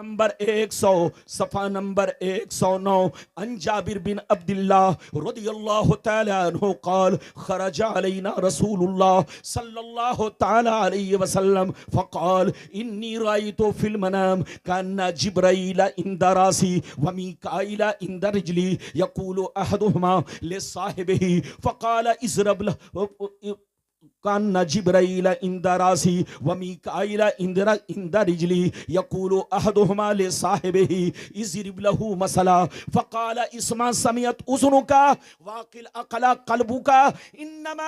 Number 100 صفحہ number 109 عن جابر بن عبد اللہ رضی اللہ تعالی عنہ قال خرج علینا رسول اللہ صلی اللہ تعالی علیہ وسلم فقال انی رأیت فی المنام کان جبرائیل عند راسی ومیکائیل عند رجلی یقول احدہما لصاحبہ فقال اضرب له کان جبرائیل عند راسی ومیکائیل عند رجلی یقول احدہما لصاحبہ اضرب له مثلا فقال اسمع سمعت اذنک واقل عقل قلبک انما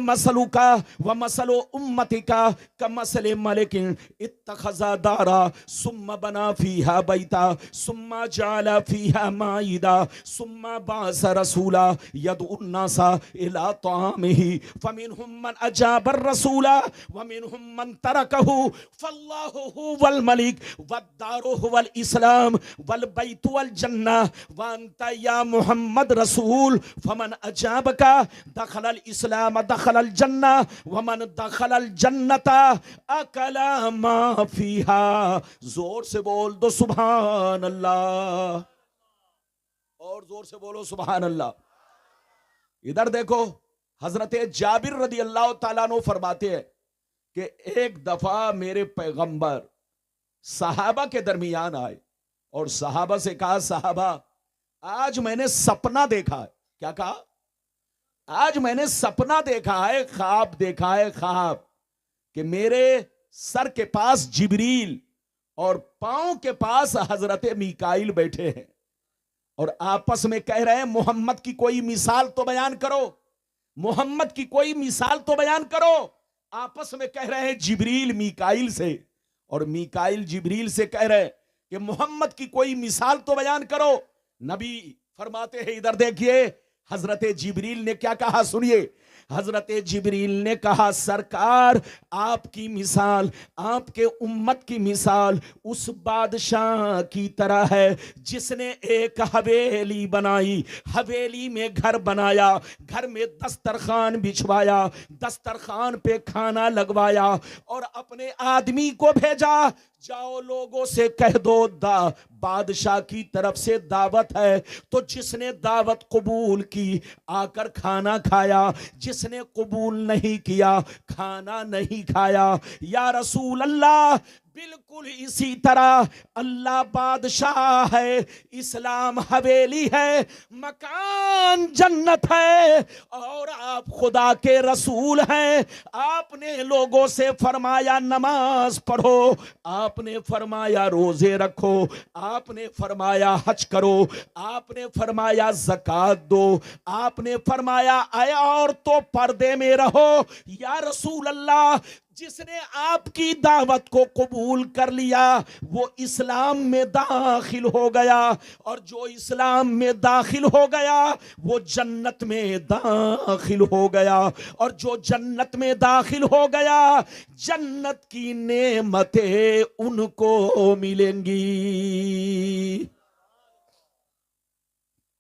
مثلک ومثل امتک کمثل ملک اتخذ دارا ثم بنا فیہا بیتا ثم جعل فیہا مائدہ ثم بعث رسولا یدعو الناس الى طعامہ فمنہم من اجاب الرسول ومنهم من تركه فالله هو الملك والدار هو الاسلام والبيت والجنه وانت يا محمد رسول فمن اجابك دخل الاسلام دخل الجنه ومن دخل الجنه اكل ما فيها زور سے بول دو سبحان اللہ، اور زور سے بولو سبحان اللہ۔ ادھر دیکھو حضرت جابر رضی اللہ تعالیٰ عنہ فرماتے ہیں کہ ایک دفعہ میرے پیغمبر صحابہ کے درمیان آئے اور صحابہ سے کہا صحابہ آج میں نے سپنا دیکھا ہے۔ کیا کہا؟ آج میں نے سپنا دیکھا ہے، خواب دیکھا ہے، خواب کہ میرے سر کے پاس جبریل اور پاؤں کے پاس حضرت میکائیل بیٹھے ہیں اور آپس میں کہہ رہے ہیں محمد کی کوئی مثال تو بیان کرو، محمد کی کوئی مثال تو بیان کرو۔ آپس میں کہہ رہے ہیں جبریل میکائیل سے، اور میکائیل جبریل سے کہہ رہے ہیں کہ محمد کی کوئی مثال تو بیان کرو۔ نبی فرماتے ہیں ادھر دیکھیے حضرت جبریل نے کیا کہا، سنیے۔ حضرت جبریل نے کہا سرکار آپ کی مثال، آپ کے امت کی مثال اس بادشاہ کی طرح ہے جس نے ایک حویلی بنائی، حویلی میں گھر بنایا، گھر میں دسترخوان بچھوایا، دسترخوان پہ کھانا لگوایا اور اپنے آدمی کو بھیجا، جاؤ لوگوں سے کہہ دو بادشاہ کی طرف سے دعوت ہے۔ تو جس نے دعوت قبول کی آ کر کھانا کھایا، جس نے قبول نہیں کیا کھانا نہیں کھایا۔ یا رسول اللہ بالکل اسی طرح اللہ بادشاہ ہے، اسلام حویلی ہے، مکان جنت ہے، اور آپ خدا کے رسول ہیں۔ آپ نے لوگوں سے فرمایا نماز پڑھو، آپ نے فرمایا روزے رکھو، آپ نے فرمایا حج کرو، آپ نے فرمایا زکوٰۃ دو، آپ نے فرمایا اے عورتوں پردے میں رہو۔ یا رسول اللہ جس نے آپ کی دعوت کو قبول کر لیا وہ اسلام میں داخل ہو گیا، اور جو اسلام میں داخل ہو گیا وہ جنت میں داخل ہو گیا، اور جو جنت میں داخل ہو گیا جنت کی نعمتیں ان کو ملیں گی۔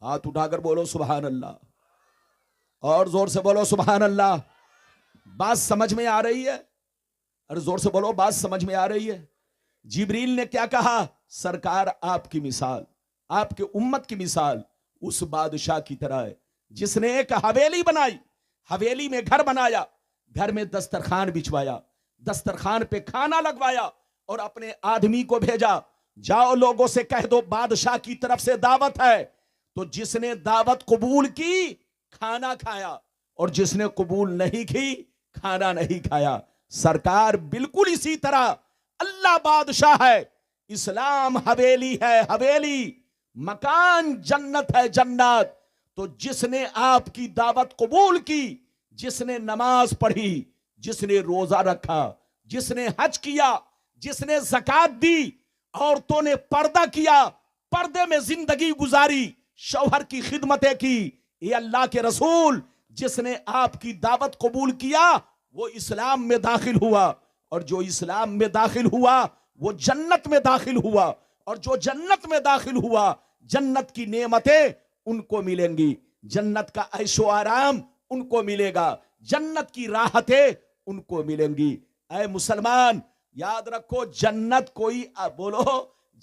ہاتھ اٹھا کر بولو سبحان اللہ، اور زور سے بولو سبحان اللہ۔ بات سمجھ میں آ رہی ہے؟ اور زور سے بولو بات سمجھ میں آ رہی ہے؟ جبریل نے کیا کہا؟ سرکار آپ کی مثال، آپ کے امت کی مثال اس بادشاہ کی طرح ہے جس نے ایک حویلی بنائی، حویلی میں گھر بنایا، گھر میں دسترخوان بچھوایا، دسترخوان پہ کھانا لگوایا اور اپنے آدمی کو بھیجا، جاؤ لوگوں سے کہہ دو بادشاہ کی طرف سے دعوت ہے۔ تو جس نے دعوت قبول کی کھانا کھایا، اور جس نے قبول نہیں کی کھانا نہیں کھایا۔ سرکار بالکل اسی طرح اللہ بادشاہ ہے، اسلام حویلی ہے، حویلی مکان جنت ہے، جنت۔ تو جس نے آپ کی دعوت قبول کی، جس نے نماز پڑھی، جس نے روزہ رکھا، جس نے حج کیا، جس نے زکوٰۃ دی، عورتوں نے پردہ کیا، پردے میں زندگی گزاری، شوہر کی خدمتیں کی، یہ اللہ کے رسول جس نے آپ کی دعوت قبول کیا وہ اسلام میں داخل ہوا، اور جو اسلام میں داخل ہوا وہ جنت میں داخل ہوا، اور جو جنت میں داخل ہوا جنت کی نعمتیں ان کو ملیں گی، جنت کا عیش و آرام ان کو ملے گا، جنت کی راحتیں ان کو ملیں گی۔ اے مسلمان یاد رکھو جنت کوئی بولو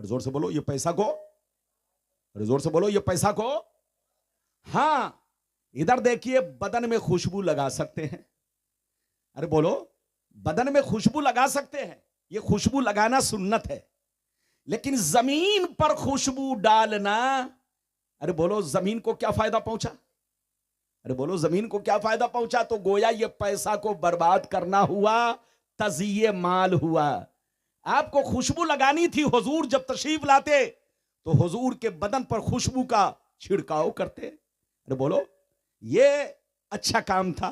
اور زور سے بولو، یہ پیسہ کو، اور زور سے بولو، یہ پیسہ کو. ہاں ادھر دیکھیے، بدن میں خوشبو لگا سکتے ہیں. ارے بولو، بدن میں خوشبو لگا سکتے ہیں، یہ خوشبو لگانا سنت ہے. لیکن زمین پر خوشبو ڈالنا، ارے بولو زمین کو کیا فائدہ پہنچا؟ ارے بولو زمین کو کیا فائدہ پہنچا؟ تو گویا یہ پیسہ کو برباد کرنا ہوا، تضییع مال ہوا. آپ کو خوشبو لگانی تھی، حضور جب تشریف لاتے تو حضور کے بدن پر خوشبو کا چھڑکاؤ کرتے. ارے بولو یہ اچھا کام تھا،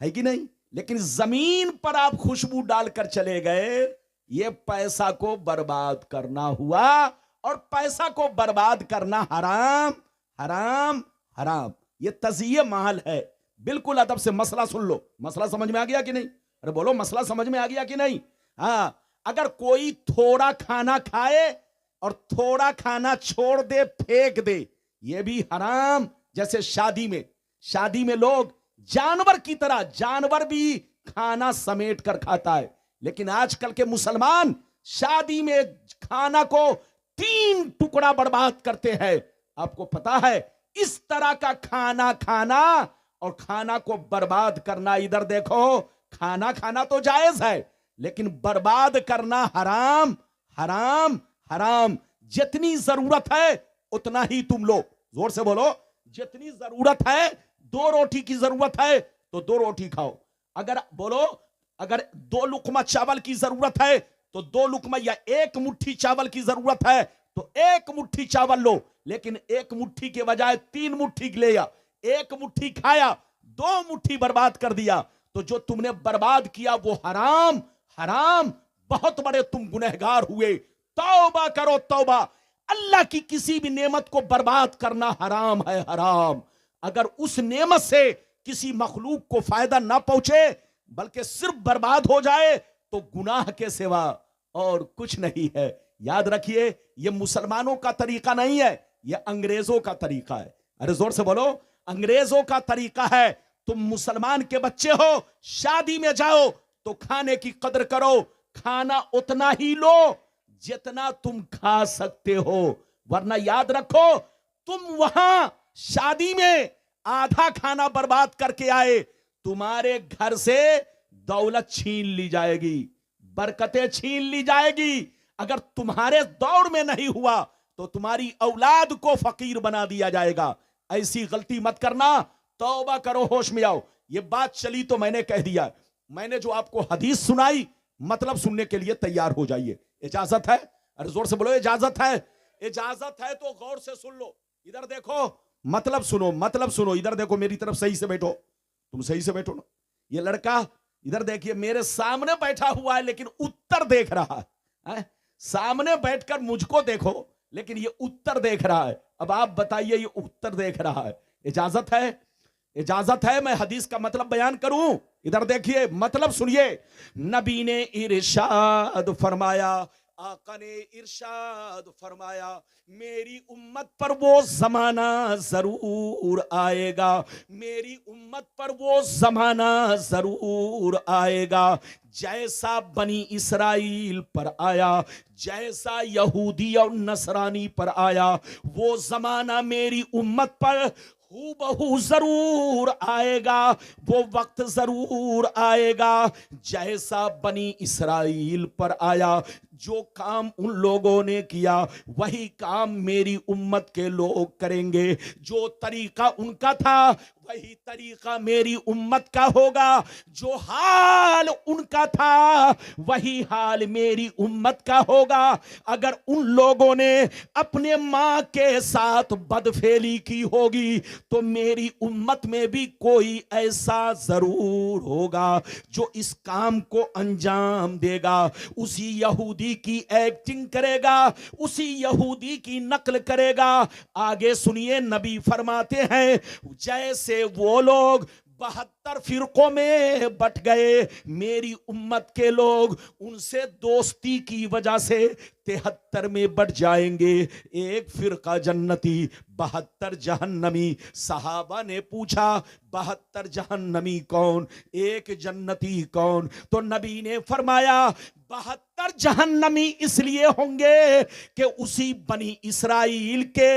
ہے کہ نہیں؟ لیکن زمین پر آپ خوشبو ڈال کر چلے گئے، یہ پیسہ کو برباد کرنا ہوا. اور پیسہ کو برباد کرنا حرام حرام حرام، یہ تضییع مال ہے. بالکل ادب سے مسئلہ سن لو. مسئلہ سمجھ میں آ گیا کہ نہیں؟ ارے بولو مسئلہ سمجھ میں آ گیا کہ نہیں؟ ہاں، اگر کوئی تھوڑا کھانا کھائے اور تھوڑا کھانا چھوڑ دے، پھینک دے، یہ بھی حرام. جیسے شادی میں لوگ جانور کی طرح، جانور بھی کھانا سمیٹ کر کھاتا ہے. لیکن آج کل کے مسلمان شادی میں کھانا کو 3 ٹکڑا برباد کرتے ہیں. آپ کو پتا ہے اس طرح کا کھانا کھانا اور کھانا کو برباد کرنا، ادھر دیکھو، کھانا کھانا تو جائز ہے لیکن برباد کرنا حرام حرام حرام. جتنی ضرورت ہے اتنا ہی تم لو. زور سے بولو، جتنی ضرورت ہے. 2 روٹی کی ضرورت ہے تو 2 روٹی کھاؤ. اگر 2 لقمہ چاول کی ضرورت ہے تو 2 لقمہ، یا 1 مٹھی چاول کی ضرورت ہے تو 1 مٹھی چاول لو. لیکن 1 مٹھی کے بجائے 3 مٹھی لیا. 1 مٹھی کھایا، 2 مٹھی برباد کر دیا. تو جو تم نے برباد کیا وہ حرام حرام. بہت بڑے تم گنہگار ہوئے. توبہ کرو توبہ. اللہ کی کسی بھی نعمت کو برباد کرنا حرام ہے، حرام. اگر اس نعمت سے کسی مخلوق کو فائدہ نہ پہنچے بلکہ صرف برباد ہو جائے تو گناہ کے سوا اور کچھ نہیں ہے. یاد رکھیے، یہ مسلمانوں کا طریقہ نہیں ہے، یہ انگریزوں کا طریقہ ہے. ارے زور سے بولو، انگریزوں کا طریقہ ہے. تم مسلمان کے بچے ہو، شادی میں جاؤ تو کھانے کی قدر کرو. کھانا اتنا ہی لو جتنا تم کھا سکتے ہو، ورنہ یاد رکھو تم وہاں شادی میں آدھا کھانا برباد کر کے آئے، تمہارے گھر سے دولت چھین لی جائے گی، برکتیں چھین لی جائے گی. اگر تمہارے دور میں نہیں ہوا تو تمہاری اولاد کو فقیر بنا دیا جائے گا. ایسی غلطی مت کرنا. توبہ کرو، ہوش میں آؤ. یہ بات چلی تو میں نے کہہ دیا. میں نے جو آپ کو حدیث سنائی، مطلب سننے کے لیے تیار ہو جائیے. اجازت ہے؟ ارے زور سے بولو، اجازت ہے؟ اجازت ہے تو غور سے سن لو. ادھر دیکھو، مطلب سنو، مطلب سنو. ادھر دیکھو، میری طرف صحیح سے بیٹھو. تم صحیح سے بیٹھو نا. یہ لڑکا ادھر دیکھیے، میرے سامنے بیٹھا ہوا ہے لیکن اتر دیکھ رہا ہے. سامنے بیٹھ کر مجھ کو دیکھو لیکن یہ اتر دیکھ رہا ہے. اب آپ بتائیے، یہ اتر دیکھ رہا ہے. اجازت ہے؟ اجازت ہے میں حدیث کا مطلب بیان کروں؟ ادھر دیکھیے، مطلب سنیے. نبی نے ارشاد فرمایا، آقا نے ارشاد فرمایا، میری امت پر وہ زمانہ ضرور آئے گا، میری امت پر وہ زمانہ ضرور آئے گا جیسا بنی اسرائیل پر آیا، جیسا یہودی اور نصرانی پر آیا. وہ زمانہ میری امت پر ہو بہو ضرور آئے گا، وہ وقت ضرور آئے گا جیسا بنی اسرائیل پر آیا. جو کام ان لوگوں نے کیا وہی کام میری امت کے لوگ کریں گے. جو طریقہ ان کا تھا وہی طریقہ میری امت کا ہوگا. جو حال ان کا تھا وہی حال میری امت کا ہوگا. اگر ان لوگوں نے اپنے ماں کے ساتھ بدفعلی کی ہوگی تو میری امت میں بھی کوئی ایسا ضرور ہوگا جو اس کام کو انجام دے گا. اسی یہودی کی ایکٹنگ کرے گا، اسی یہودی کی نقل کرے گا. آگے سنیے، نبی فرماتے ہیں جیسے وہ لوگ 72 72 فرقوں میں بٹ گئے میری امت کے لوگ، ان سے دوستی کی وجہ سے 73 میں بٹ جائیں گے، ایک فرقہ جنتی 72 جہنمی۔ صحابہ نے پوچھا 72 جہنمی کون، ایک جنتی کون؟ تو نبی نے فرمایا 72 جہنمی اس لیے ہوں گے کہ اسی بنی اسرائیل کے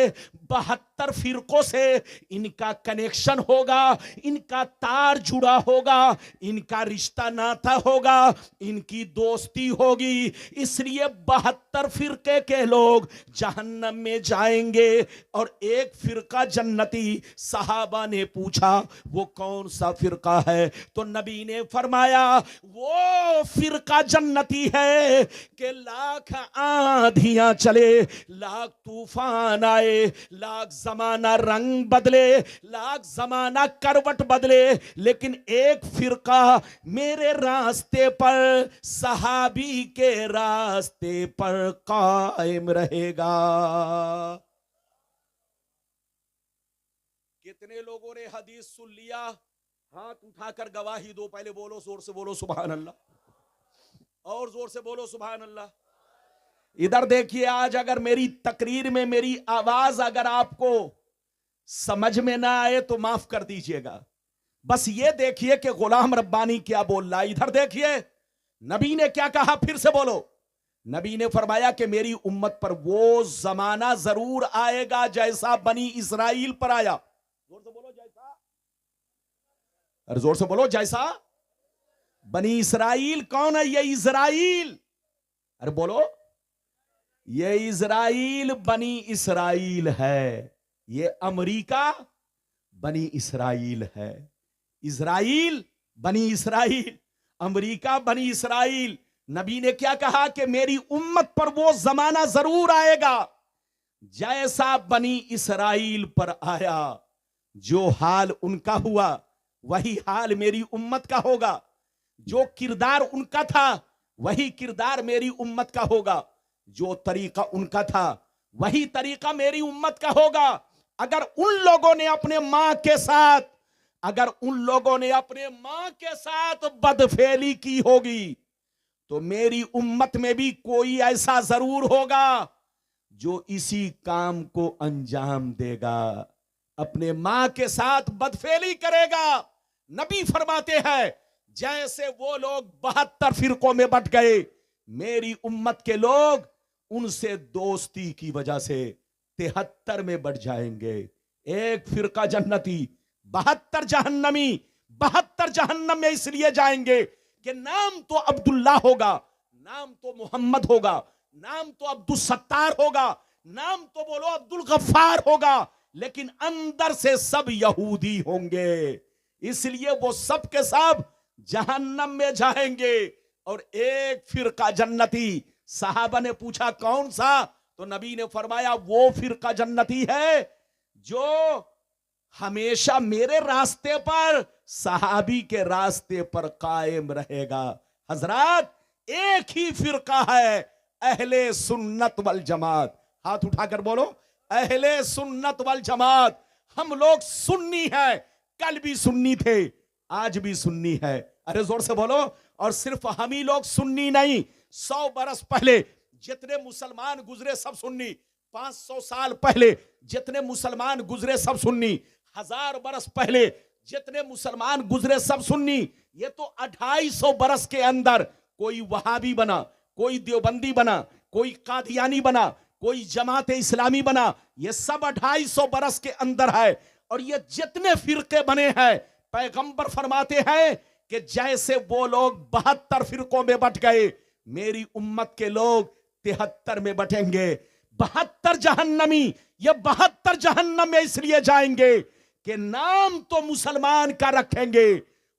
72 فرقوں سے ان کا کنیکشن ہوگا، ان کا تار جڑا ہوگا، ان کا رشتہ ناتا ہوگا، ان کی دوستی ہوگی، اس لیے 72 فرقے کے لوگ جہنم میں جائیں گے اور ایک فرقہ جنتی۔ صحابہ نے پوچھا وہ کون سا فرقہ ہے؟ تو نبی نے فرمایا وہ فرقہ جنتی ہے کہ لاکھ آندھیاں چلے، لاکھ طوفان آئے، لاکھ زمانہ رنگ بدلے، لاکھ زمانہ کروٹ بدلے، لیکن ایک فرقہ میرے راستے پر، صحابی کے راستے پر قائم رہے گا۔ کتنے لوگوں نے حدیث سن لیا؟ ہاتھ اٹھا کر گواہی دو، پہلے بولو، زور سے بولو سبحان اللہ، اور زور سے بولو سبحان اللہ۔ ادھر دیکھیے، آج اگر میری تقریر میں میری آواز اگر آپ کو سمجھ میں نہ آئے تو معاف کر دیجئے گا، بس یہ دیکھیے کہ غلام ربانی کیا بول رہا ہے۔ ادھر دیکھیے نبی نے کیا کہا، پھر سے بولو۔ نبی نے فرمایا کہ میری امت پر وہ زمانہ ضرور آئے گا جیسا بنی اسرائیل پر آیا۔ زور سے بولو جیسا، اور زور سے بولو جیسا بنی اسرائیل۔ کون ہے یہ اسرائیل؟ ارے بولو، یہ اسرائیل بنی اسرائیل ہے، یہ امریکہ بنی اسرائیل ہے۔ اسرائیل بنی اسرائیل، امریکہ بنی اسرائیل۔ نبی نے کیا کہا کہ میری امت پر وہ زمانہ ضرور آئے گا جیسا بنی اسرائیل پر آیا۔ جو حال ان کا ہوا وہی حال میری امت کا ہوگا، جو کردار ان کا تھا وہی کردار میری امت کا ہوگا، جو طریقہ ان کا تھا وہی طریقہ میری امت کا ہوگا۔ اگر ان لوگوں نے اپنے ماں کے ساتھ، اگر ان لوگوں نے اپنے ماں کے ساتھ بدفعلی کی ہوگی تو میری امت میں بھی کوئی ایسا ضرور ہوگا جو اسی کام کو انجام دے گا، اپنے ماں کے ساتھ بدفعلی کرے گا۔ نبی فرماتے ہیں جیسے وہ لوگ 72 فرقوں میں بٹ گئے، میری امت کے لوگ ان سے دوستی کی وجہ سے 73 میں بٹ جائیں گے۔ ایک فرقہ جنتی، 72 جہنمی۔ 72 جہنم میں اس لیے جائیں گے کہ نام تو عبداللہ ہوگا، نام تو محمد ہوگا، نام تو عبدالستار ہوگا، نام تو بولو عبدالغفار ہوگا، لیکن اندر سے سب یہودی ہوں گے، اس لیے وہ سب کے سب جہنم میں جائیں گے اور ایک فرقہ جنتی۔ صحابہ نے پوچھا کون سا؟ تو نبی نے فرمایا وہ فرقہ جنتی ہے جو ہمیشہ میرے راستے پر، صحابی کے راستے پر قائم رہے گا۔ حضرات ایک ہی فرقہ ہے، اہل سنت والجماعت۔ ہاتھ اٹھا کر بولو اہل سنت والجماعت۔ ہم لوگ سنی ہیں، کل بھی سنی تھے، آج بھی سنی ہے۔ ارے زور سے بولو۔ اور صرف ہم ہی لوگ سنی نہیں، 100 برس پہلے جتنے مسلمان گزرے سب سنی، 500 سال پہلے جتنے مسلمان گزرے سب سنی، 1000 برس پہلے جتنے مسلمان گزرے سب سنی۔ یہ تو 250 برس کے اندر کوئی وہابی بنا، کوئی دیوبندی بنا، کوئی قادیانی بنا، کوئی جماعت اسلامی بنا، یہ سب 250 برس کے اندر ہے۔ اور یہ جتنے فرقے بنے ہیں، پیغمبر فرماتے ہیں کہ جیسے وہ لوگ 72 فرقوں میں بٹ گئے، میری امت کے لوگ 73 میں بٹیں گے۔ 72 جہنمی، یہ 72 جہنم میں اس لیے جائیں گے کہ نام تو مسلمان کا رکھیں گے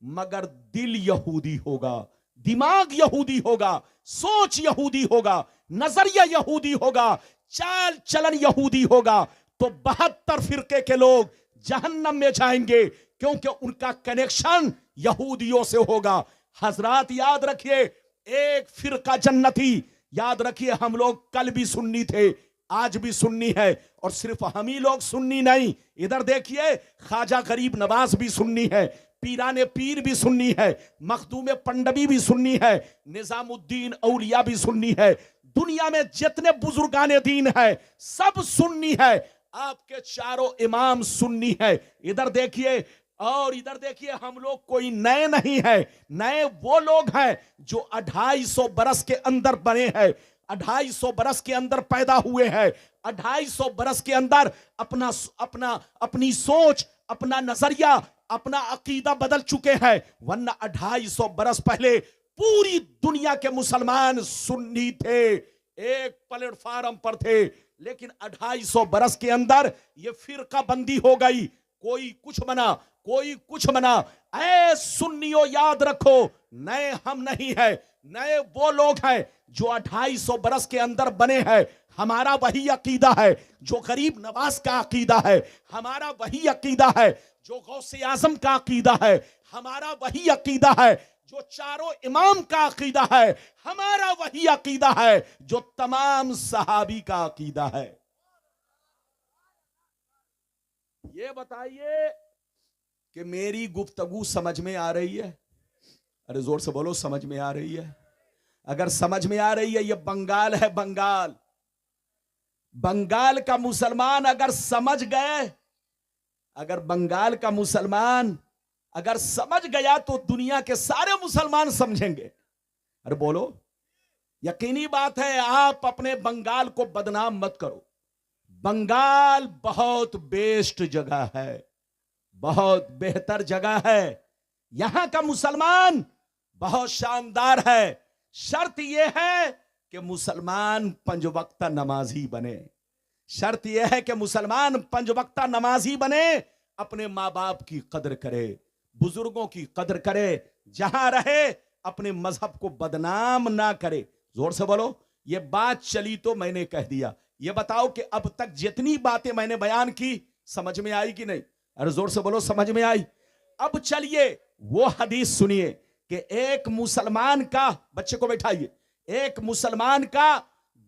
مگر دل یہودی ہوگا، دماغ یہودی ہوگا، سوچ یہودی ہوگا، نظریہ یہودی ہوگا، چال چلن یہودی ہوگا۔ تو 72 فرقے کے لوگ جہنم میں جائیں گے کیونکہ ان کا کنیکشن یہودیوں سے ہوگا۔ حضرات یاد رکھیے ایک فرقہ جنتی، یاد رکھیے ہم لوگ کل بھی سنی تھے، آج بھی سنی ہے، اور صرف ہم ہی لوگ سنی نہیں، ادھر دیکھیے خواجہ غریب نواز بھی سنی ہے، پیران پیر بھی سنی ہے، مخدوم پنڈوی بھی سنی ہے، نظام الدین اولیاء بھی سنی ہے، دنیا میں جتنے بزرگان دین ہے سب سنی ہے، آپ کے چاروں امام سنی ہے۔ ادھر دیکھیے، اور ادھر دیکھیے، ہم لوگ کوئی نئے نہیں ہے، نئے وہ لوگ ہیں جو 250 برس کے اندر بنے ہیں، 250 برس کے اندر پیدا ہوئے ہیں، 250 برس کے اندر اپنی سوچ، اپنا نظریہ، اپنا عقیدہ بدل چکے ہیں، ورنہ 250 برس پہلے پوری دنیا کے مسلمان سنی تھے، ایک پلیٹ فارم پر تھے، لیکن 250 برس کے اندر یہ فرقہ بندی ہو گئی، کوئی کچھ بنا، کوئی کچھ بنا۔ اے سنیوں یاد رکھو، نئے ہم نہیں ہیں، نئے وہ لوگ ہیں جو 250 برس کے اندر بنے ہیں۔ ہمارا وہی عقیدہ ہے جو غریب نواز کا عقیدہ ہے، ہمارا وہی عقیدہ ہے جو غوث اعظم کا عقیدہ ہے، ہمارا وہی عقیدہ ہے جو چاروں امام کا عقیدہ ہے، ہمارا وہی عقیدہ ہے جو تمام صحابی کا عقیدہ ہے۔ یہ بتائیے کہ میری گفتگو سمجھ میں آ رہی ہے؟ ارے زور سے بولو، سمجھ میں آ رہی ہے؟ اگر سمجھ میں آ رہی ہے، یہ بنگال ہے، بنگال، بنگال کا مسلمان اگر سمجھ گئے، اگر بنگال کا مسلمان اگر سمجھ گیا تو دنیا کے سارے مسلمان سمجھیں گے۔ ارے بولو، یقینی بات ہے، آپ اپنے بنگال کو بدنام مت کرو۔ بنگال بہت بیسٹ جگہ ہے، بہت بہتر جگہ ہے، یہاں کا مسلمان بہت شاندار ہے۔ شرط یہ ہے کہ مسلمان 5 وقتہ نمازی بنے، شرط یہ ہے کہ مسلمان 5 وقتہ نمازی بنے، اپنے ماں باپ کی قدر کرے، بزرگوں کی قدر کرے، جہاں رہے اپنے مذہب کو بدنام نہ کرے۔ زور سے بولو، یہ بات چلی تو میں نے کہہ دیا۔ یہ بتاؤ کہ اب تک جتنی باتیں میں نے بیان کی سمجھ میں آئی کہ نہیں؟ ارے زور سے بولو، سمجھ میں آئی؟ اب چلیے وہ حدیث سنیے کہ ایک مسلمان کا، بچے کو بیٹھائیے، ایک مسلمان کا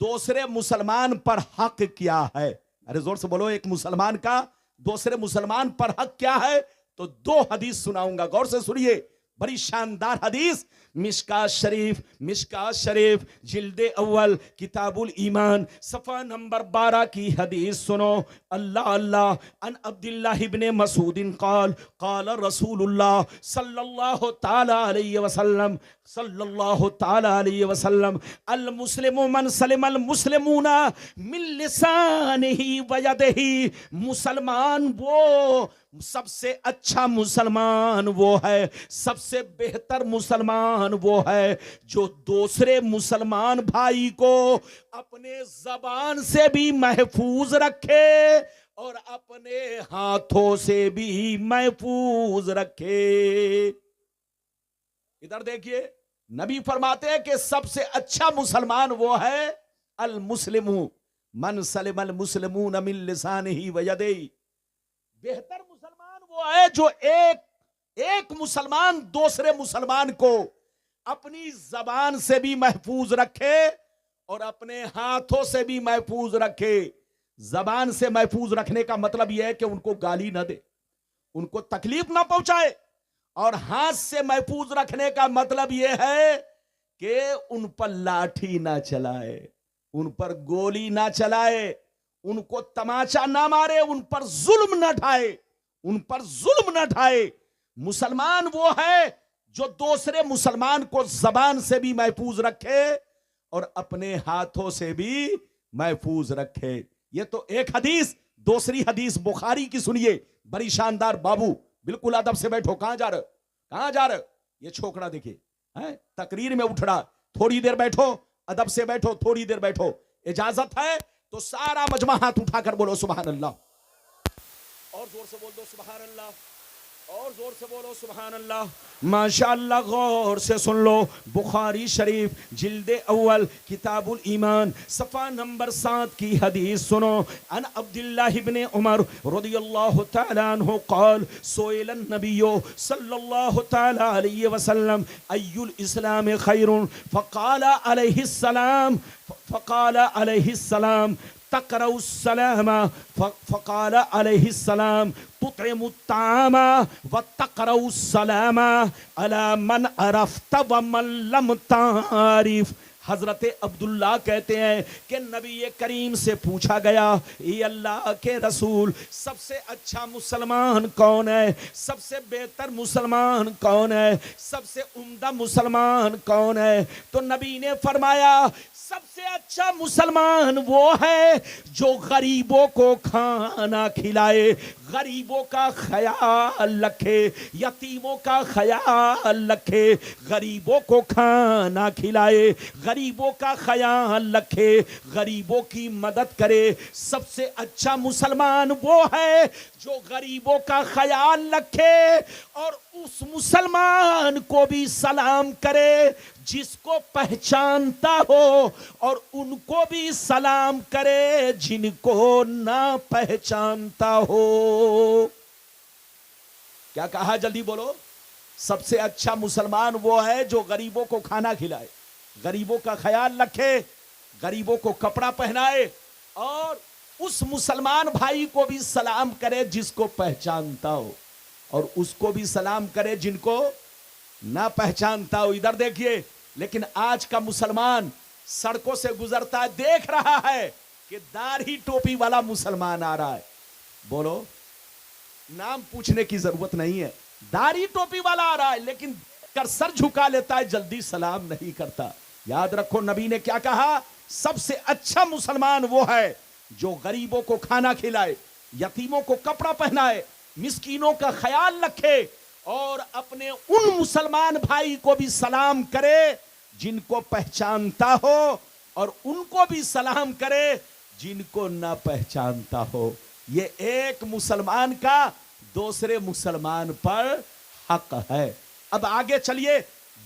دوسرے مسلمان پر حق کیا ہے؟ ارے زور سے بولو، ایک مسلمان کا دوسرے مسلمان پر حق کیا ہے؟ تو 2 حدیث سناؤں گا، غور سے سنیے، بڑی شاندار حدیث، مشکات شریف جلد اول کتاب الایمان صفحہ نمبر 12 کی حدیث سنو۔ اللہ اللہ، ان عبداللہ ابن مسعود قال قال رسول اللہ صلی اللہ تعالی علیہ وسلم المسلم من سلم المسلمون من لسانہ ویدہ، مسلمان وہ سب سے اچھا مسلمان وہ ہے، سب سے بہتر مسلمان وہ ہے جو دوسرے مسلمان بھائی کو اپنے زبان سے بھی محفوظ رکھے اور اپنے ہاتھوں سے بھی محفوظ رکھے۔ ادھر دیکھیے، نبی فرماتے ہیں کہ سب سے اچھا مسلمان وہ ہے المسلم من سلم المسلمون من لسانہ ویدہ، بہتر مسلمان وہ ہے جو ایک مسلمان دوسرے مسلمان کو اپنی زبان سے بھی محفوظ رکھے اور اپنے ہاتھوں سے بھی محفوظ رکھے۔ زبان سے محفوظ رکھنے کا مطلب یہ ہے کہ ان کو گالی نہ دے، ان کو تکلیف نہ پہنچائے، اور ہاتھ سے محفوظ رکھنے کا مطلب یہ ہے کہ ان پر لاٹھی نہ چلائے، ان پر گولی نہ چلائے، ان کو تماچا نہ مارے، ان پر ظلم نہ ڈھائے، ان پر ظلم نہ ڈھائے۔ مسلمان وہ ہے جو دوسرے مسلمان کو زبان سے بھی محفوظ رکھے اور اپنے ہاتھوں سے بھی محفوظ رکھے۔ یہ تو ایک حدیث۔ دوسری حدیث بخاری کی سنیے، بڑی شاندار۔ بابو بالکل ادب سے بیٹھو، کہاں جا رہے، کہاں جا رہے؟ یہ چھوکرا دیکھیے تقریر میں اٹھ رہا، تھوڑی دیر بیٹھو، ادب سے بیٹھو، تھوڑی دیر بیٹھو، اجازت ہے تو سارا مجمع ہاتھ اٹھا کر بولو سبحان اللہ، اور زور سے بول دو سبحان اللہ، اور زور سے بولو سبحان اللہ۔ ماشاءاللہ، غور سے سن لو، بخاری شریف جلد اول کتاب الایمان صفحہ نمبر 7 کی حدیث سنو۔ ان عبداللہ ابن عمر رضی اللہ تعالی عنہ قال سئل النبی صلی اللہ تعالی علیہ وسلم ای الاسلام خیر فقال علیہ السلام فقال علیہ السلام تقرأ السلام فقال علیہ السلام تطعم الطعام وتقرأ السلام على من عرفت ومن لم تعرف. حضرت عبداللہ کہتے ہیں کہ نبی کریم سے پوچھا گیا اے اللہ کے رسول سب سے اچھا مسلمان کون ہے، سب سے بہتر مسلمان کون ہے، سب سے عمدہ مسلمان کون ہے؟ تو نبی نے فرمایا سب سے اچھا مسلمان وہ ہے جو غریبوں کو کھانا کھلائے، غریبوں کا خیال رکھے، یتیموں کا خیال رکھے، غریبوں کو کھانا کھلائے، غریبوں کا خیال رکھے، غریبوں کی مدد کرے. سب سے اچھا مسلمان وہ ہے جو غریبوں کا خیال رکھے اور اس مسلمان کو بھی سلام کرے جس کو پہچانتا ہو اور ان کو بھی سلام کرے جن کو نہ پہچانتا ہو. کیا کہا؟ جلدی بولو. سب سے اچھا مسلمان وہ ہے جو غریبوں کو کھانا کھلائے، غریبوں کا خیال رکھے، غریبوں کو کپڑا پہنائے اور اس مسلمان بھائی کو بھی سلام کرے جس کو پہچانتا ہو اور اس کو بھی سلام کرے جن کو نہ پہچانتا ہو. ادھر دیکھیے، لیکن آج کا مسلمان سڑکوں سے گزرتا ہے، دیکھ رہا ہے کہ داڑھی ٹوپی والا مسلمان آ رہا ہے. بولو، نام پوچھنے کی ضرورت نہیں ہے، داڑھی ٹوپی والا آ رہا ہے لیکن کر سر جھکا لیتا ہے، جلدی سلام نہیں کرتا. یاد رکھو نبی نے کیا کہا؟ سب سے اچھا مسلمان وہ ہے جو غریبوں کو کھانا کھلائے، یتیموں کو کپڑا پہنائے، مسکینوں کا خیال رکھے اور اپنے ان مسلمان بھائی کو بھی سلام کرے جن کو پہچانتا ہو اور ان کو بھی سلام کرے جن کو نہ پہچانتا ہو. یہ ایک مسلمان کا دوسرے مسلمان پر حق ہے. اب آگے چلیے،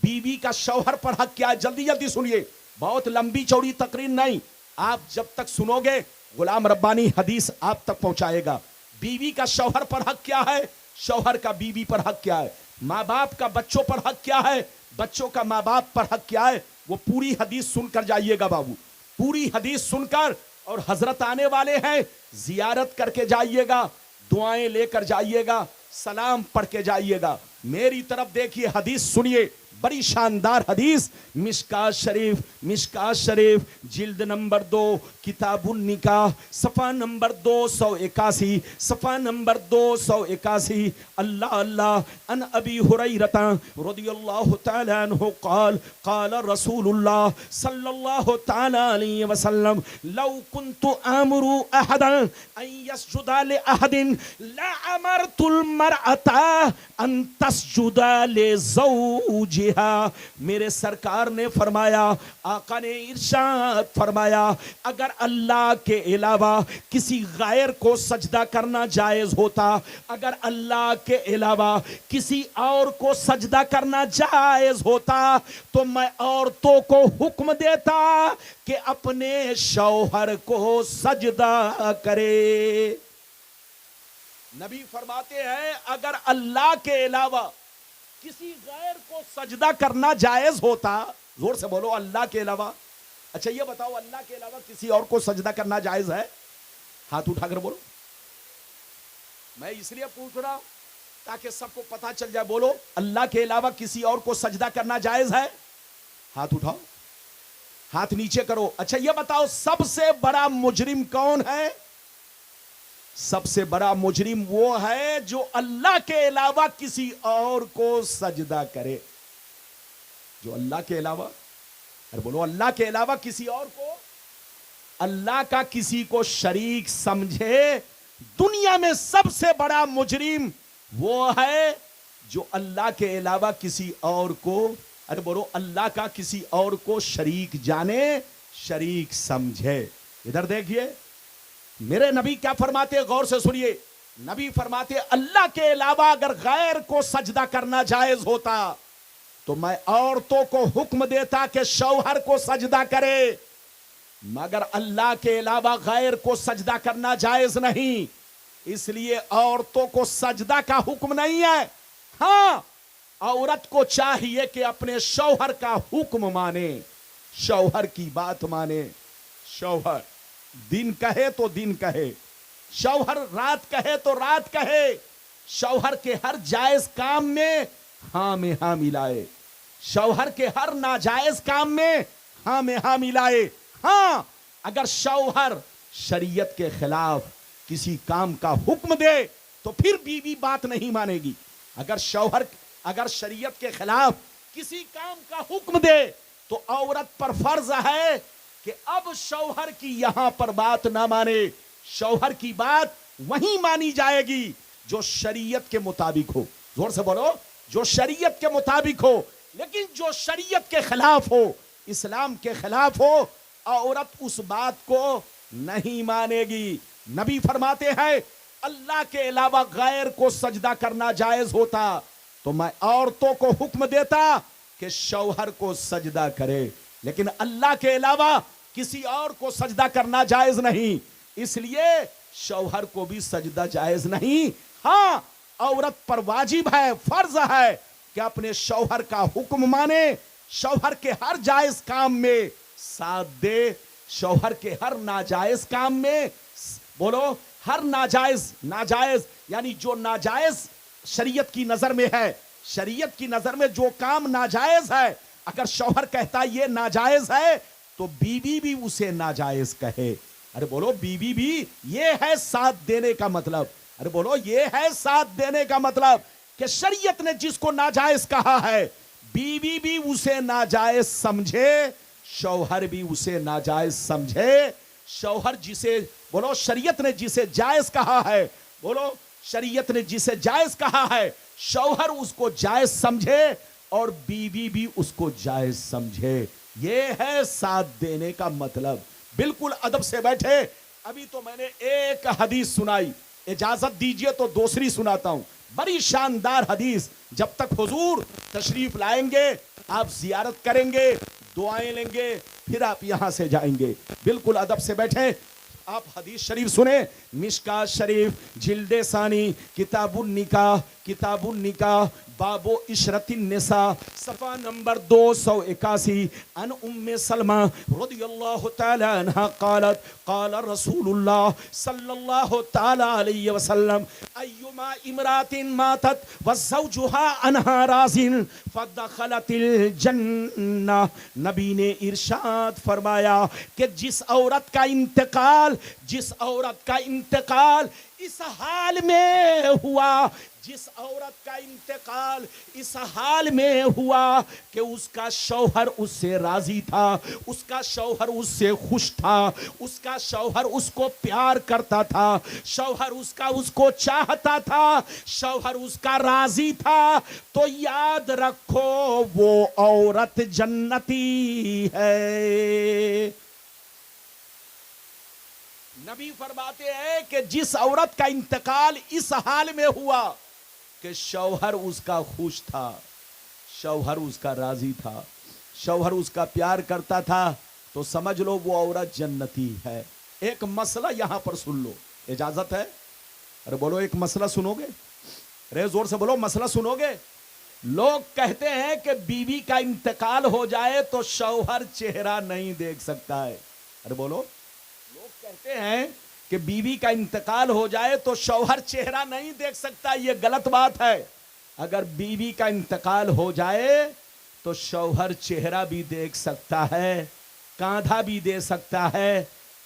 بیوی کا شوہر پر حق کیا ہے؟ جلدی جلدی سنیے، بہت لمبی چوڑی تقریر نہیں، آپ جب تک سنو گے غلام ربانی حدیث آپ تک پہنچائے گا. بیوی کا شوہر پر حق کیا ہے، شوہر کا بیوی پر حق کیا ہے، ماں باپ کا بچوں پر حق کیا ہے، بچوں کا ماں باپ پر حق کیا ہے. وہ پوری حدیث سن کر جائیے گا بابو، پوری حدیث سن کر. اور حضرت آنے والے ہیں، زیارت کر کے جائیے گا، دعائیں لے کر جائیے گا، سلام پڑھ کے جائیے گا. میری طرف دیکھیے، حدیث سنیے، بڑی شاندار حدیث. مشکات شریف جلد نمبر 2 کتاب النکاح صفحہ نمبر 281، صفحہ نمبر 281. اللہ اللہ ان ابی ہریرہ رضی اللہ تعالی عنہ قال قال رسول اللہ صلی اللہ تعالی علیہ وسلم لو كنت امر احدا ان يسجد لاحد لامرت المرأة ان تسجد لزوجها. میرے سرکار نے فرمایا، آقا نے ارشاد فرمایا، اگر اللہ کے علاوہ کسی غیر کو سجدہ کرنا جائز ہوتا، اگر اللہ کے علاوہ کسی اور کو سجدہ کرنا جائز ہوتا تو میں عورتوں کو حکم دیتا کہ اپنے شوہر کو سجدہ کرے. نبی فرماتے ہیں اگر اللہ کے علاوہ کسی غیر کو سجدہ کرنا جائز ہوتا، زور سے بولو، اللہ کے علاوہ. اچھا یہ بتاؤ، اللہ کے علاوہ کسی اور کو سجدہ کرنا جائز ہے؟ ہاتھ اٹھا کر بولو. میں اس لیے پوچھ رہا ہوں تاکہ سب کو پتا چل جائے. بولو، اللہ کے علاوہ کسی اور کو سجدہ کرنا جائز ہے؟ ہاتھ اٹھاؤ، ہاتھ نیچے کرو. اچھا یہ بتاؤ، سب سے بڑا مجرم کون ہے؟ سب سے بڑا مجرم وہ ہے جو اللہ کے علاوہ کسی اور کو سجدہ کرے. جو اللہ کے علاوہ، بولو، اللہ کے علاوہ کسی اور کو، اللہ کا کسی کو شریک سمجھے. دنیا میں سب سے بڑا مجرم وہ ہے جو اللہ کے علاوہ کسی اور کو، بولو، اللہ کا کسی اور کو شریک جانے، شریک سمجھے. ادھر دیکھیے میرے نبی کیا فرماتے، غور سے سنیے. نبی فرماتے اللہ کے علاوہ اگر غیر کو سجدہ کرنا جائز ہوتا تو میں عورتوں کو حکم دیتا کہ شوہر کو سجدہ کرے، مگر اللہ کے علاوہ غیر کو سجدہ کرنا جائز نہیں، اس لیے عورتوں کو سجدہ کا حکم نہیں ہے. ہاں، عورت کو چاہیے کہ اپنے شوہر کا حکم مانے، شوہر کی بات مانے. شوہر دن کہے تو دن کہے, شوہر رات کہے تو رات کہے, شوہر کے ہر جائز کام میں ہاں میں ہاں ملائے, شوہر کے ہر ناجائز کام میں ہاں میں ہاں ملائے. ہاں اگر شوہر شریعت کے خلاف کسی کام کا حکم دے تو پھر بیوی بات نہیں مانے گی. اگر شوہر اگر شریعت کے خلاف کسی کام کا حکم دے تو عورت پر فرض ہے کہ اب شوہر کی یہاں پر بات نہ مانے, شوہر کی بات وہیں مانی جائے گی جو شریعت کے مطابق ہو. زور سے بولو, جو شریعت کے مطابق ہو. لیکن جو شریعت کے خلاف ہو, اسلام کے خلاف ہو, عورت اس بات کو نہیں مانے گی. نبی فرماتے ہیں اللہ کے علاوہ غیر کو سجدہ کرنا جائز ہوتا تو میں عورتوں کو حکم دیتا کہ شوہر کو سجدہ کرے, لیکن اللہ کے علاوہ کسی اور کو سجدہ کرنا جائز نہیں, اس لیے شوہر کو بھی سجدہ جائز نہیں. ہاں عورت پر واجب ہے, فرض ہے کہ اپنے شوہر کا حکم مانے, شوہر کے ہر جائز کام میں ساتھ دے, شوہر کے ہر ناجائز کام میں بولو ہر ناجائز یعنی جو ناجائز شریعت کی نظر میں ہے, شریعت کی نظر میں جو کام ناجائز ہے اگر شوہر کہتا یہ ناجائز ہے تو بیوی بھی اسے ناجائز کہے. ارے بولو بیوی بھی, یہ ہے ساتھ دینے کا مطلب. ارے بولو یہ ہے ساتھ دینے کا مطلب کہ شریعت نے جس کو ناجائز کہا ہے بیوی بھی اسے ناجائز سمجھے, شوہر بھی اسے ناجائز سمجھے. شوہر جسے بولو شریعت نے جسے جائز کہا ہے, بولو شریعت نے جسے جائز کہا ہے شوہر اس کو جائز سمجھے اور بیوی بھی اس کو جائز سمجھے. یہ ہے ساتھ دینے کا مطلب. بالکل ادب سے بیٹھے. ابھی تو میں نے ایک حدیث سنائی, اجازت دیجئے تو دوسری سناتا ہوں, بڑی شاندار حدیث. جب تک حضور تشریف لائیں گے آپ زیارت کریں گے, دعائیں لیں گے, پھر آپ یہاں سے جائیں گے. بالکل ادب سے بیٹھیں, آپ حدیث شریف سنیں. مشکات شریف جلد ثانی کتاب النکاح باب عشرت النساء صفحہ نمبر 281. ان ام سلمہ رضی اللہ تعالی عنہ قالت قال رسول اللہ صلی اللہ تعالی علیہ وسلم ایما امرات ماتت وزوجها عنها راض فدخلت الجنہ. نبی نے ارشاد فرمایا کہ جس عورت کا انتقال اس حال میں ہوا, جس عورت کا انتقال اس حال میں ہوا کہ اس کا شوہر اس سے راضی تھا, اس کا شوہر اس سے خوش تھا, اس کا شوہر اس کو پیار کرتا تھا, شوہر اس کو چاہتا تھا, شوہر اس کا راضی تھا, تو یاد رکھو وہ عورت جنتی ہے. نبی فرماتے ہیں کہ جس عورت کا انتقال اس حال میں ہوا کہ شوہر اس کا خوش تھا, شوہر اس کا راضی تھا, شوہر اس کا پیار کرتا تھا, تو سمجھ لو وہ عورت جنتی ہے. ایک مسئلہ یہاں پر سن لو, اجازت ہے؟ ارے بولو ایک مسئلہ سنو گے, ارے زور سے بولو مسئلہ سنو گے. لوگ کہتے ہیں کہ بیوی کا انتقال ہو جائے تو شوہر چہرہ نہیں دیکھ سکتا ہے. ارے بولو, کہتے ہیں کہ بیوی کا انتقال ہو جائے تو شوہر چہرہ نہیں دیکھ سکتا. یہ غلط بات ہے. اگر بیوی کا انتقال ہو جائے تو شوہر چہرہ بھی دیکھ سکتا ہے, کاندھا بھی دے سکتا ہے,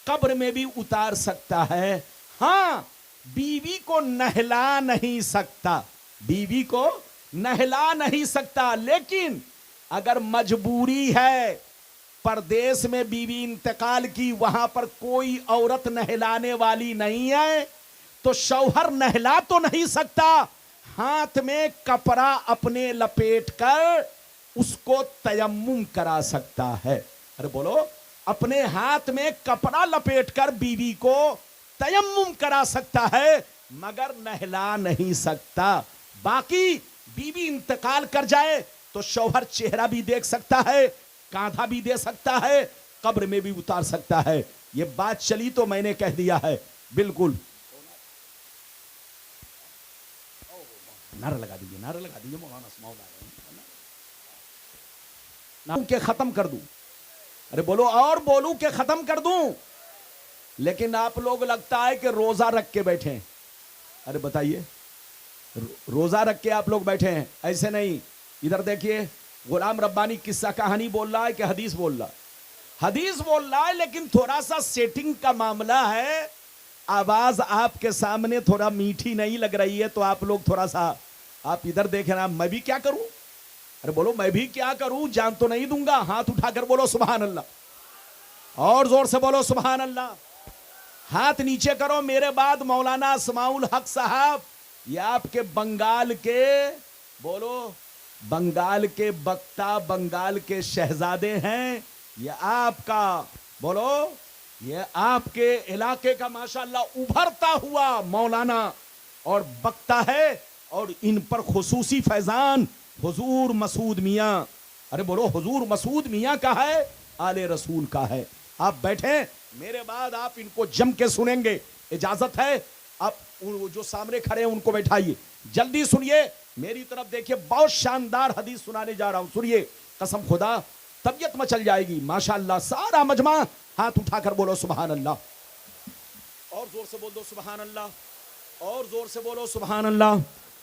قبر میں بھی اتار سکتا ہے. ہاں بیوی کو نہلا نہیں سکتا, بیوی کو نہلا نہیں سکتا, لیکن اگر مجبوری ہے, پردیس میں بیوی انتقال کی, وہاں پر کوئی عورت نہلانے والی نہیں ہے, تو شوہر نہلا تو نہیں سکتا, ہاتھ میں کپڑا اپنے لپیٹ کر اس کو تیمم کرا سکتا ہے. ارے بولو, اپنے ہاتھ میں کپڑا لپیٹ کر بیوی کو تیمم کرا سکتا ہے مگر نہلا نہیں سکتا. باقی بیوی انتقال کر جائے تو شوہر چہرہ بھی دیکھ سکتا ہے, کاندھا بھی دے سکتا ہے, قبر میں بھی اتار سکتا ہے. یہ بات چلی تو میں نے کہہ دیا ہے. بالکل نعرہ لگا دیجیے مولانا اسماعیل نام کے ختم کر دوں. ارے بولو اور بولوں کہ ختم کر دوں؟ لیکن آپ لوگ لگتا ہے کہ روزہ رکھ کے بیٹھے ہیں. ارے بتائیے, روزہ رکھ کے آپ لوگ بیٹھے ہیں؟ ایسے نہیں. ادھر دیکھیے, غلام ربانی قصہ کہانی بول رہا ہے کہ حدیث بول رہا ہے؟ حدیث بول رہا ہے, لیکن تھوڑا سا سیٹنگ کا معاملہ ہے. آواز آپ کے سامنے تھوڑا میٹھی نہیں لگ رہی ہے تو آپ لوگ تھوڑا سا, آپ ادھر دیکھیں نا, میں بھی کیا کروں؟ ارے بولو میں بھی کیا کروں, جان تو نہیں دوں گا. ہاتھ اٹھا کر بولو سبحان اللہ, اور زور سے بولو سبحان اللہ. ہاتھ نیچے کرو. میرے بعد مولانا اسماء الحق صاحب, یہ آپ کے بنگال کے, بولو بنگال کے بکتا, بنگال کے شہزادے ہیں. یہ آپ کا, بولو یہ آپ کے علاقے کا ماشاءاللہ ابھرتا ہوا مولانا اور بکتا ہے, اور ان پر خصوصی فیضان حضور مسعود میاں. ارے بولو حضور مسعود میاں کا ہے, آل رسول کا ہے. آپ بیٹھیں, میرے بعد آپ ان کو جم کے سنیں گے. اجازت ہے؟ آپ جو سامنے کھڑے ہیں ان کو بیٹھائیے, جلدی سنیے, میری طرف دیکھیے. بہت شاندار حدیث سنانے جا رہا ہوں, سنیے. قسم خدا طبیعت مچل جائے گی. ماشاءاللہ سارا مجمع ہاتھ اٹھا کر بولو سبحان اللہ, اور زور سے بول دو سبحان اللہ, اور زور سے بولو سبحان اللہ.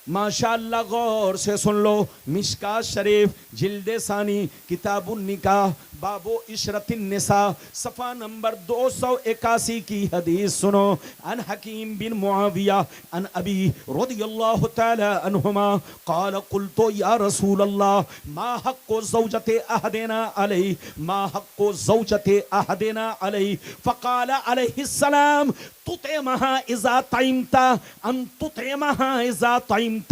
ماشاءاللہ غور سے سن لو. مشکات شریف جلد ثانی کتاب النکاح باب عشرت النساء صفحہ نمبر 281 کی حدیث سنو. ان حکیم بن معاویہ ان ابی رضی اللہ تعالی عنہما قال قلت یا رسول اللہ ما حق زوجت احدنا علی, ما حق زوجت احدنا علی, فقال علیہ السلام تطعمها اذا طعمت ان تطعمها اذا طعمت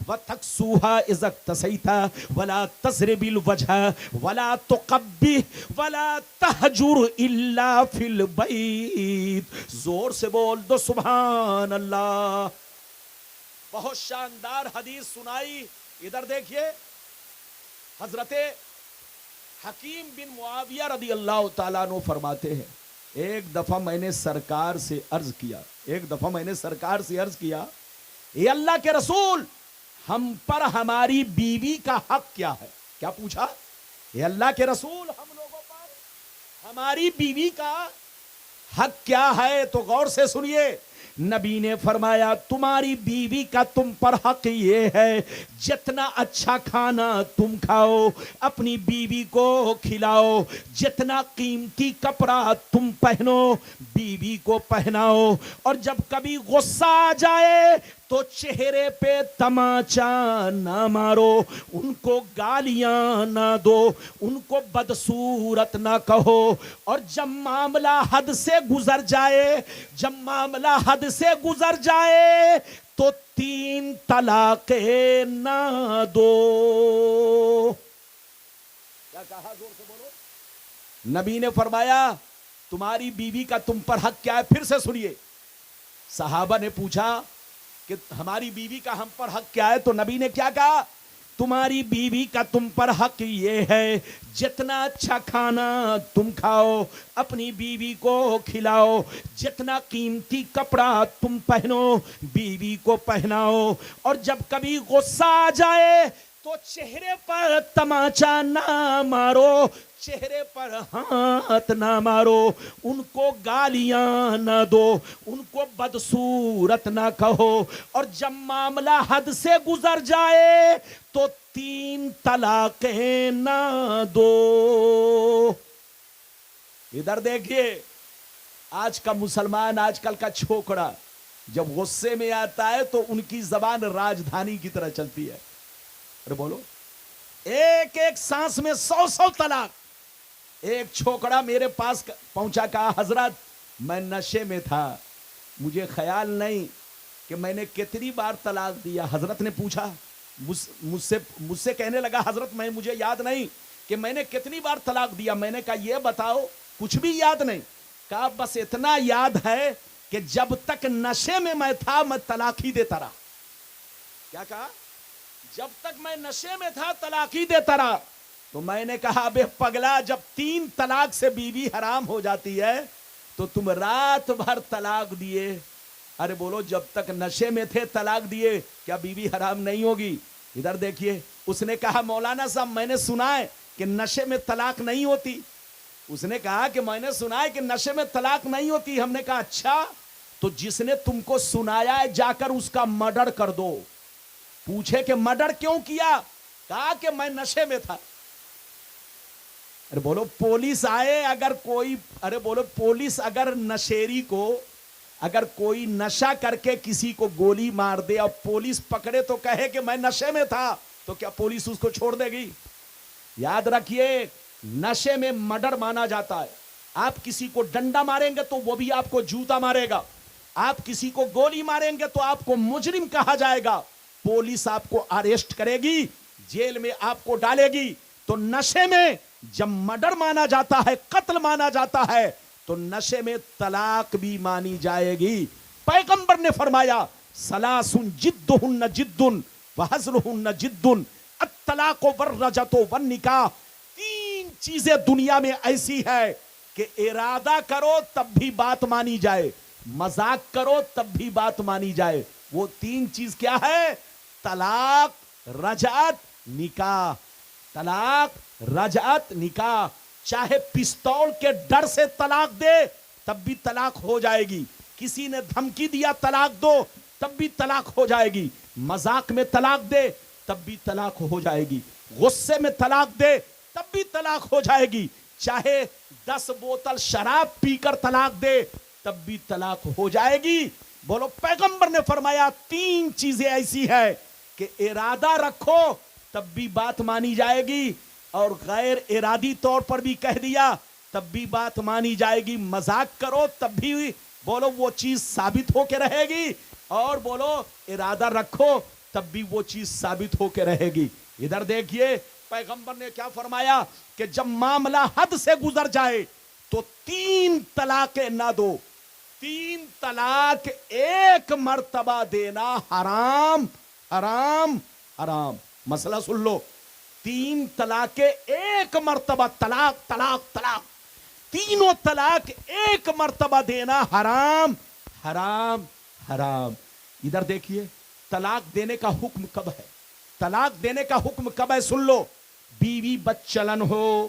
وتكسوها اذا اكتسيت ولا تضرب الوجه ولا تقبح ولا تهجر الا في البيت. زور سے بول دو سبحان اللہ. بہت شاندار حدیث سنائی. ادھر دیکھیے, حضرت حکیم بن معاویہ رضی اللہ تعالیٰ عنہ فرماتے ہیں, ایک دفعہ میں نے سرکار سے عرض کیا, اے اللہ کے رسول, ہم پر ہماری بیوی کا حق کیا ہے؟ کیا پوچھا؟ اے اللہ کے رسول, ہم لوگوں پر ہماری بیوی کا حق کیا ہے؟ تو غور سے سنیے. نبی نے فرمایا تمہاری بیوی کا تم پر حق یہ ہے, جتنا اچھا کھانا تم کھاؤ اپنی بیوی کو کھلاؤ, جتنا قیمتی کپڑا تم پہنو بیوی کو پہناؤ, اور جب کبھی غصہ آ جائے تو چہرے پہ تماچا نہ مارو, ان کو گالیاں نہ دو, ان کو بدصورت نہ کہو, اور جب معاملہ حد سے گزر جائے تو 3 طلاقیں نہ دو. کیا کہا؟ زور سے بولو. نبی نے فرمایا تمہاری بیوی کا تم پر حق کیا ہے؟ پھر سے سنیے. صحابہ نے پوچھا کہ ہماری بیوی کا ہم پر حق کیا ہے؟ تو نبی نے کیا کہا؟ تمہاری بیوی کا تم پر حق یہ ہے, جتنا اچھا کھانا تم کھاؤ اپنی بیوی کو کھلاؤ, جتنا قیمتی کپڑا تم پہنو بیوی کو پہناؤ, اور جب کبھی غصہ آ جائے تو چہرے پر تماچا نہ مارو, چہرے پر ہاتھ نہ مارو, ان کو گالیاں نہ دو, ان کو بدصورت نہ کہو, اور جب معاملہ حد سے گزر جائے تو 3 طلاقیں نہ دو. ادھر دیکھیے, آج کا مسلمان, آج کل کا چھوکڑا جب غصے میں آتا ہے تو ان کی زبان راجدھانی کی طرح چلتی ہے. ارے بولو, ایک ایک سانس میں 100 طلاق. ایک چھوکڑا میرے پاس پہنچا, کہا حضرت میں نشے میں تھا, مجھے خیال نہیں کہ میں نے کتنی بار طلاق دیا. حضرت نے پوچھا, مجھ سے کہنے لگا حضرت مجھے یاد نہیں کہ میں نے کتنی بار طلاق دیا. میں نے کہا یہ بتاؤ. کچھ بھی یاد نہیں. کہا بس اتنا یاد ہے کہ جب تک نشے میں تھا میں طلاق ہی دیتا رہا. کیا کہا؟ جب تک میں نشے میں تھا طلاق ہی دیتا رہا. تو میں نے کہا بے پگلا, جب 3 طلاق سے بیوی حرام ہو جاتی ہے تو تم رات بھر طلاق دیے. ارے بولو, جب تک نشے میں تھے طلاق دیے, کیا بیوی حرام نہیں ہوگی؟ ادھر دیکھیے, اس نے کہا مولانا صاحب میں نے سنا ہے کہ نشے میں طلاق نہیں ہوتی. اس نے کہا کہ میں نے سنا ہے کہ نشے میں طلاق نہیں ہوتی. ہم نے کہا اچھا, تو جس نے تم کو سنایا ہے جا کر اس کا مرڈر کر دو. پوچھے کہ مرڈر کیوں کیا؟ کہا کہ میں نشے میں تھا. ارے بولو پولیس آئے اگر کوئی, ارے بولو پولیس اگر نشیری کو, اگر کوئی نشہ کر کے کسی کو گولی مار دے اور پولیس پکڑے تو کہے کہ میں نشے میں تھا, تو کیا پولیس اس کو چھوڑ دے گی؟ یاد رکھیے نشے میں مرڈر مانا جاتا ہے. آپ کسی کو ڈنڈا ماریں گے تو وہ بھی آپ کو جوتا مارے گا. آپ کسی کو گولی ماریں گے تو آپ کو مجرم کہا جائے گا. پولیس آپ کو اریسٹ کرے گی, جیل میں آپ کو ڈالے گی. تو نشے میں جب مرڈر مانا جاتا ہے, قتل مانا جاتا ہے, تو نشے میں طلاق بھی مانی جائے گی. پیغمبر نے فرمایا سلاسن جدہن جدن وحزلہن جدن الطلاق والرجعۃ والنکاح. 3 چیزیں دنیا میں ایسی ہے کہ ارادہ کرو تب بھی بات مانی جائے, مذاق کرو تب بھی بات مانی جائے. وہ 3 چیز کیا ہے؟ طلاق, رجعت, نکاح. طلاق, رجعت, نکاح. چاہے پستول کے ڈر سے طلاق دے تب بھی طلاق ہو جائے گی. کسی نے دھمکی دیا طلاق دو تب بھی طلاق ہو جائے گی. مذاق میں طلاق دے تب بھی طلاق ہو جائے گی. غصے میں طلاق دے تب بھی طلاق ہو جائے گی. چاہے 10 بوتل شراب پی کر طلاق دے تب بھی طلاق ہو جائے گی. بولو پیغمبر نے فرمایا 3 چیزیں ایسی ہے کہ ارادہ رکھو تب بھی بات مانی جائے گی, اور غیر ارادی طور پر بھی کہہ دیا تب بھی بات مانی جائے گی. مذاق کرو تب بھی بولو وہ چیز ثابت ہو کے رہے گی, اور بولو ارادہ رکھو تب بھی وہ چیز ثابت ہو کے رہے گی. ادھر دیکھیے پیغمبر نے کیا فرمایا کہ جب معاملہ حد سے گزر جائے تو 3 طلاقیں نہ دو. 3 طلاق ایک مرتبہ دینا حرام, حرام, حرام. مسئلہ سن لو, 3 طلاقیں ایک مرتبہ, طلاق طلاق طلاق, تینوں طلاق ایک مرتبہ دینا حرام, حرام, حرام. ادھر دیکھیے طلاق دینے کا حکم کب ہے؟ طلاق دینے کا حکم کب ہے؟ سن لو. بیوی بدچلن ہو,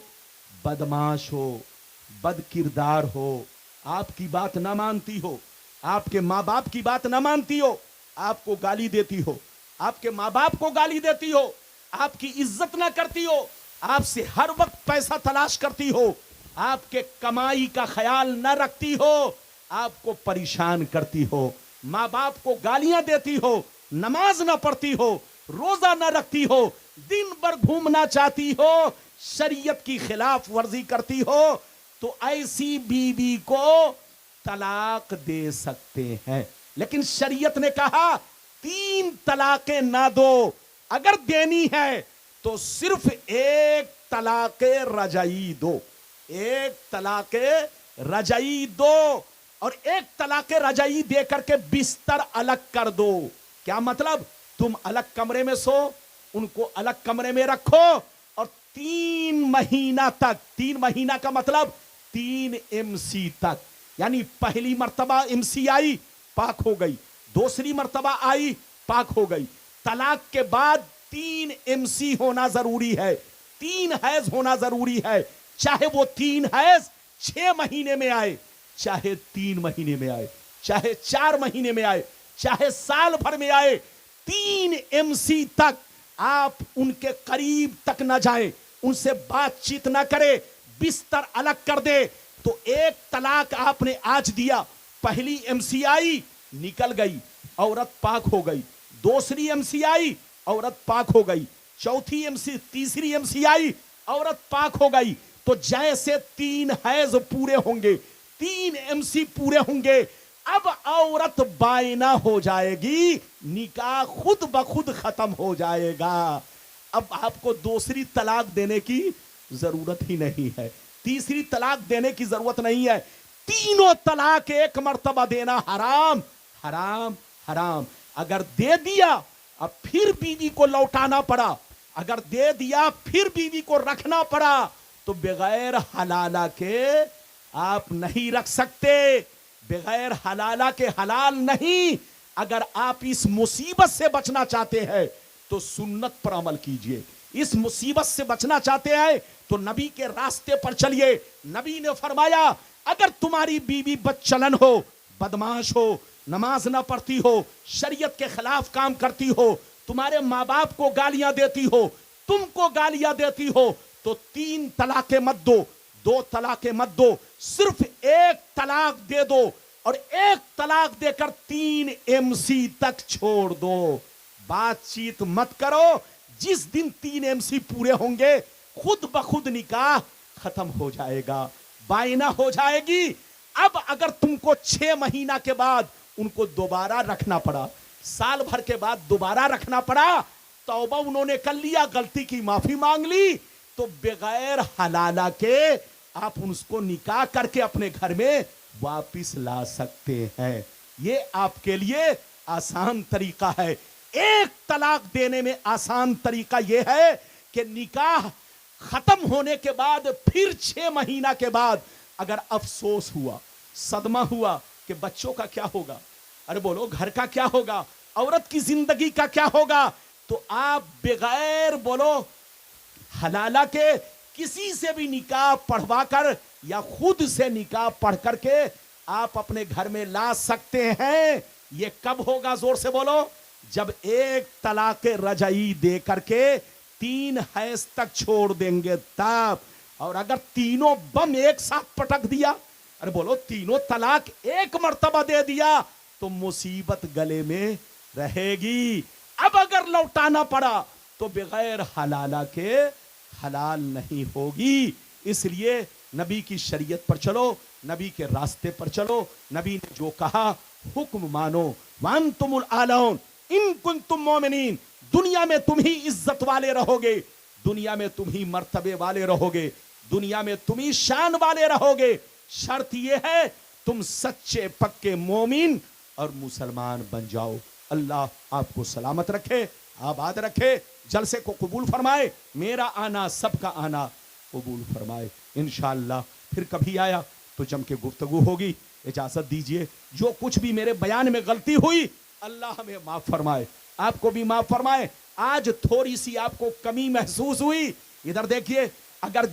بدماش ہو, بد کردار ہو, آپ کی بات نہ مانتی ہو, آپ کے ماں باپ کی بات نہ مانتی ہو, آپ کو گالی دیتی ہو, آپ کے ماں باپ کو گالی دیتی ہو, آپ کی عزت نہ کرتی ہو, آپ سے ہر وقت پیسہ تلاش کرتی ہو, آپ کے کمائی کا خیال نہ رکھتی ہو, آپ کو پریشان کرتی ہو, ماں باپ کو گالیاں دیتی ہو, نماز نہ پڑھتی ہو, روزہ نہ رکھتی ہو, دن بھر گھومنا چاہتی ہو, شریعت کی خلاف ورزی کرتی ہو, تو ایسی بیوی کو طلاق دے سکتے ہیں. لیکن شریعت نے کہا 3 طلاقیں نہ دو. اگر دینی ہے تو صرف 1 طلاق رجعی دو, 1 طلاق رجعی دو, اور 1 طلاق رجعی دے کر کے بستر الگ کر دو. کیا مطلب؟ تم الگ کمرے میں سو, ان کو الگ کمرے میں رکھو, اور 3 مہینہ تک, 3 مہینہ کا مطلب 3 MC تک, یعنی پہلی مرتبہ MC آئی پاک ہو گئی, دوسری مرتبہ آئی پاک ہو گئی. طلاق کے بعد 3 MC ہونا ضروری ہے, 3 حیض ہونا ضروری ہے. چاہے وہ 3 حیض 6 مہینے میں آئے, چاہے 3 مہینے میں آئے, چاہے 4 مہینے میں آئے, چاہے سال بھر میں آئے, 3 MC تک آپ ان کے قریب تک نہ جائیں, ان سے بات چیت نہ کرے, بستر الگ کر دے. تو 1 طلاق آپ نے آج دیا, پہلی MC آئی نکل گئی, عورت پاک ہو گئی, دوسری MC آئی عورت پاک ہو گئی, چوتھی MC, تیسری MC آئی عورت پاک ہو گئی. تو جیسے 3 حیض پورے ہوں گے, 3 MC پورے ہوں گے, اب عورت بائنا ہو جائے گی, نکاح خود بخود ختم ہو جائے گا. اب آپ کو دوسری طلاق دینے کی ضرورت ہی نہیں ہے, تیسری طلاق دینے کی ضرورت نہیں ہے. تینوں طلاق ایک مرتبہ دینا حرام, حرام, حرام. اگر دے دیا اب پھر بیوی کو لوٹانا پڑا, اگر دے دیا پھر بیوی کو رکھنا پڑا, تو بغیر حلالہ کے آپ نہیں رکھ سکتے, بغیر حلالہ کے حلال نہیں. اگر آپ اس مصیبت سے بچنا چاہتے ہیں تو سنت پر عمل کیجئے. اس مصیبت سے بچنا چاہتے ہیں تو نبی کے راستے پر چلیے. نبی نے فرمایا اگر تمہاری بیوی بدچلن ہو, بدماش ہو, نماز نہ پڑھتی ہو, شریعت کے خلاف کام کرتی ہو, تمہارے ماں باپ کو گالیاں دیتی ہو, تم کو گالیاں دیتی ہو, تو 3 طلاقیں مت دو, 2 طلاقیں مت دو, صرف 1 طلاق دے دو, اور 1 طلاق دے کر 3 MC تک چھوڑ دو. بات چیت مت کرو. جس دن 3 MC پورے ہوں گے خود بخود نکاح ختم ہو جائے گا, بائنہ ہو جائے گی. اب اگر تم کو 6 مہینہ کے بعد ان کو دوبارہ رکھنا پڑا, سال بھر کے بعد دوبارہ رکھنا پڑا, توبہ انہوں نے کر لیا, غلطی کی معافی مانگ لی, تو بغیر حلالہ کے آپ اس کو نکاح کر کے اپنے گھر میں واپس لا سکتے ہیں. یہ آپ کے لیے آسان طریقہ ہے. 1 طلاق دینے میں آسان طریقہ یہ ہے کہ نکاح ختم ہونے کے بعد پھر 6 مہینہ کے بعد اگر افسوس ہوا, صدمہ ہوا کہ بچوں کا کیا ہوگا, ارے بولو گھر کا کیا ہوگا, عورت کی زندگی کا کیا ہوگا, تو آپ بغیر بولو حلالہ کے کسی سے بھی نکاح پڑھوا کر یا خود سے نکاح پڑھ کر کے آپ اپنے گھر میں لا سکتے ہیں. یہ کب ہوگا, زور سے بولو, جب 1 طلاق رجعی دے کر کے 3 حیض تک چھوڑ دیں گے تب. اور اگر تینوں بم ایک ساتھ پٹک دیا, ارے بولو تینوں طلاق ایک مرتبہ دے دیا, تو مصیبت گلے میں رہے گی. اب اگر لوٹانا پڑا تو بغیر حلالہ کے حلال نہیں ہوگی. اس لیے نبی کی شریعت پر چلو, نبی کے راستے پر چلو. نبی نے جو کہا حکم مانو. وانتم الاعلون ان کنتم مومنین. دنیا میں تم ہی عزت والے رہو گے, دنیا میں تم ہی مرتبے والے رہو گے, دنیا میں تم ہی شان والے رہو گے. شرط یہ ہے تم سچے پکے مومن اور مسلمان بن جاؤ. اللہ آپ کو سلامت رکھے, آباد رکھے, جلسے کو قبول فرمائے, میرا آنا سب کا آنا قبول فرمائے. انشاءاللہ پھر کبھی آیا تو جم کے گفتگو ہوگی. اجازت دیجئے, جو کچھ بھی میرے بیان میں غلطی ہوئی اللہ ہمیں معاف فرمائے, آپ کو بھی معاف فرمائے. آج تھوڑی سی آپ کو کمی محسوس ہوئی, ادھر دیکھیے, اگر